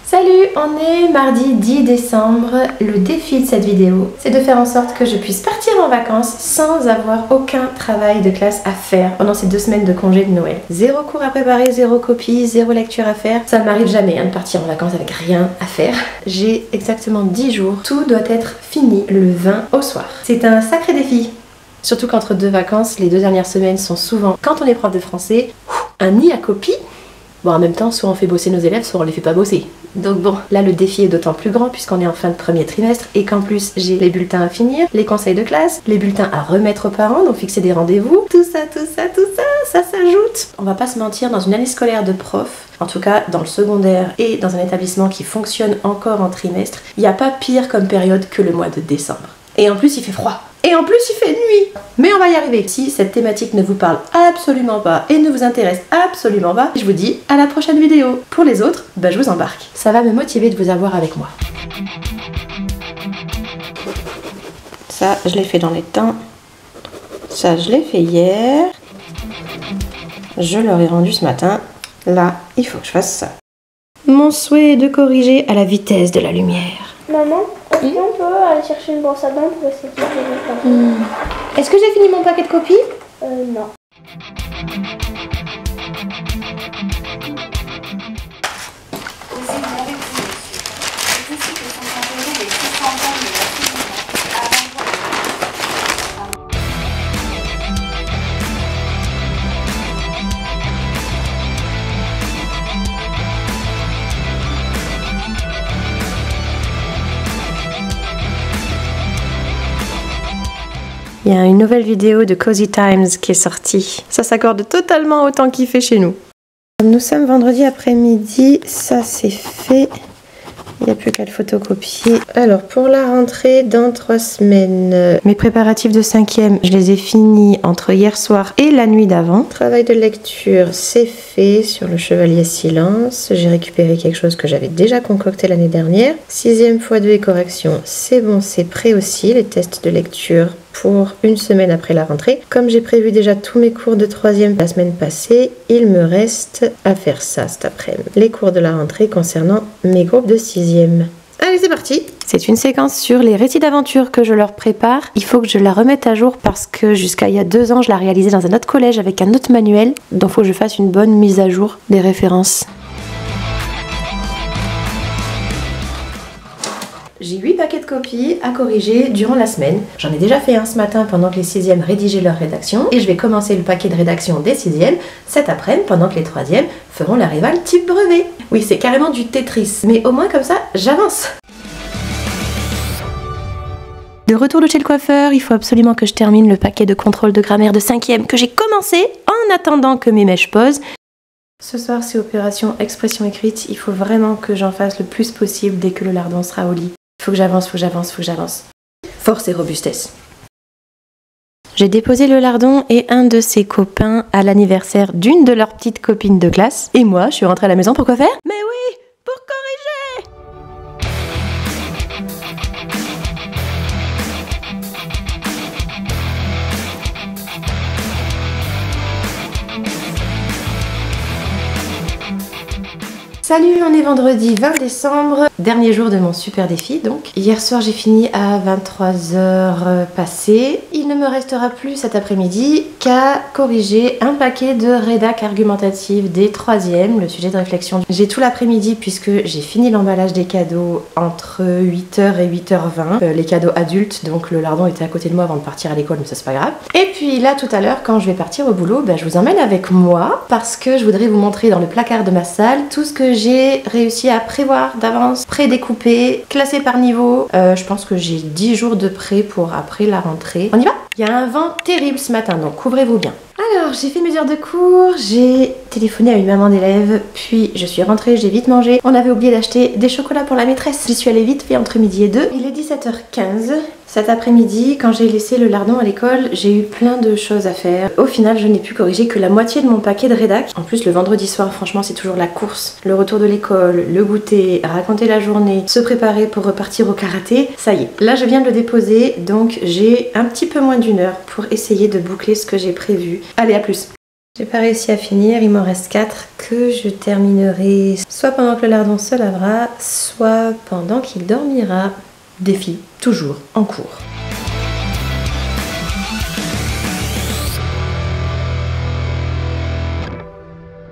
Salut, on est mardi 10 décembre. Le défi de cette vidéo, c'est de faire en sorte que je puisse partir en vacances sans avoir aucun travail de classe à faire pendant ces 2 semaines de congé de Noël. Zéro cours à préparer, zéro copie, zéro lecture à faire. Ça ne m'arrive jamais de partir en vacances avec rien à faire. J'ai exactement 10 jours. Tout doit être fini le 20 au soir. C'est un sacré défi. Surtout qu'entre 2 vacances, les 2 dernières semaines sont souvent, quand on est prof de français, un nid à copie. Bon, en même temps, soit on fait bosser nos élèves, soit on les fait pas bosser. Donc bon, là le défi est d'autant plus grand puisqu'on est en fin de premier trimestre et qu'en plus j'ai les bulletins à finir, les conseils de classe, les bulletins à remettre aux parents, donc fixer des rendez-vous. Tout ça s'ajoute. On va pas se mentir, dans une année scolaire de prof, en tout cas dans le secondaire et dans un établissement qui fonctionne encore en trimestre, il n'y a pas pire comme période que le mois de décembre. Et en plus il fait froid. Et en plus il fait nuit. Mais on va y arriver. Si cette thématique ne vous parle absolument pas et ne vous intéresse absolument pas, je vous dis à la prochaine vidéo. Pour les autres, je vous embarque. Ça va me motiver de vous avoir avec moi. Ça, je l'ai fait dans les temps. Ça, je l'ai fait hier. Je leur ai rendu ce matin. Là, il faut que je fasse ça. Mon souhait est de corriger à la vitesse de la lumière. Maman, est-ce qu'on peut aller chercher une brosse à dents pour essayer de faire ça? Est-ce que j'ai fini mon paquet de copies? Non. Il y a une nouvelle vidéo de Cozy Times qui est sortie. Ça s'accorde totalement au temps qu'il fait chez nous. Nous sommes vendredi après-midi, ça c'est fait. Il n'y a plus qu'à le photocopier. Alors pour la rentrée dans 3 semaines, mes préparatifs de 5e, je les ai finis entre hier soir et la nuit d'avant. Travail de lecture, c'est fait sur le Chevalier Silence. J'ai récupéré quelque chose que j'avais déjà concocté l'année dernière. 6e x2 et correction, c'est bon, c'est prêt aussi. Les tests de lecture pour une semaine après la rentrée. Comme j'ai prévu déjà tous mes cours de 3e la semaine passée, il me reste à faire ça cet après-midi. Les cours de la rentrée concernant mes groupes de 6e. Allez, c'est parti! C'est une séquence sur les récits d'aventure que je leur prépare. Il faut que je la remette à jour parce que jusqu'à il y a 2 ans, je la réalisais dans un autre collège avec un autre manuel. Donc il faut que je fasse une bonne mise à jour des références. J'ai 8 paquets de copies à corriger durant la semaine. J'en ai déjà fait un ce matin pendant que les 6e rédigeaient leur rédaction. Et je vais commencer le paquet de rédaction des 6e cet après-midi pendant que les 3e feront la rivale type brevet. Oui, c'est carrément du Tetris. Mais au moins comme ça, j'avance. De retour de chez le coiffeur, il faut absolument que je termine le paquet de contrôle de grammaire de 5e que j'ai commencé en attendant que mes mèches posent. Ce soir, c'est opération expression écrite. Il faut vraiment que j'en fasse le plus possible dès que le lardon sera au lit. Faut que j'avance, faut que j'avance, faut que j'avance. Force et robustesse. J'ai déposé le lardon et un de ses copains à l'anniversaire d'une de leurs petites copines de classe. Et moi, je suis rentrée à la maison pour quoi faire? Mais oui, pour corriger! Salut, on est vendredi 20 décembre, dernier jour de mon super défi donc. Hier soir j'ai fini à 23h passées. Il ne me restera plus cet après-midi qu'à corriger un paquet de rédac argumentative des 3e, le sujet de réflexion. J'ai tout l'après-midi puisque j'ai fini l'emballage des cadeaux entre 8h et 8h20. Les cadeaux adultes, donc le lardon était à côté de moi avant de partir à l'école, mais ça c'est pas grave. Et puis là tout à l'heure quand je vais partir au boulot, je vous emmène avec moi parce que je voudrais vous montrer dans le placard de ma salle tout ce que j'ai réussi à prévoir d'avance, prédécoupé, classé par niveau. Je pense que j'ai 10 jours de prêt pour après la rentrée. On y va? Il y a un vent terrible ce matin, donc couvrez-vous bien. Alors, j'ai fait mes heures de cours, j'ai téléphoné à une maman d'élève, puis je suis rentrée, j'ai vite mangé. On avait oublié d'acheter des chocolats pour la maîtresse. J'y suis allée vite fait entre midi et 2. Il est 17h15. Cet après-midi, quand j'ai laissé le lardon à l'école, j'ai eu plein de choses à faire. Au final, je n'ai pu corriger que la moitié de mon paquet de rédac. En plus, le vendredi soir, franchement, c'est toujours la course. Le retour de l'école, le goûter, raconter la journée, se préparer pour repartir au karaté. Ça y est, là, je viens de le déposer, donc j'ai un petit peu moins d'1 heure pour essayer de boucler ce que j'ai prévu. Allez, à plus! J'ai pas réussi à finir, il m'en reste 4 que je terminerai soit pendant que le lardon se lavera, soit pendant qu'il dormira. Défi toujours en cours.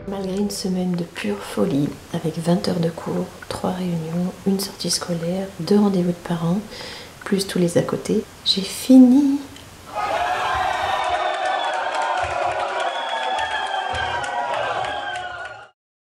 Malgré une semaine de pure folie, avec 20 heures de cours, 3 réunions, une sortie scolaire, 2 rendez-vous de parents, plus tous les à côté, j'ai fini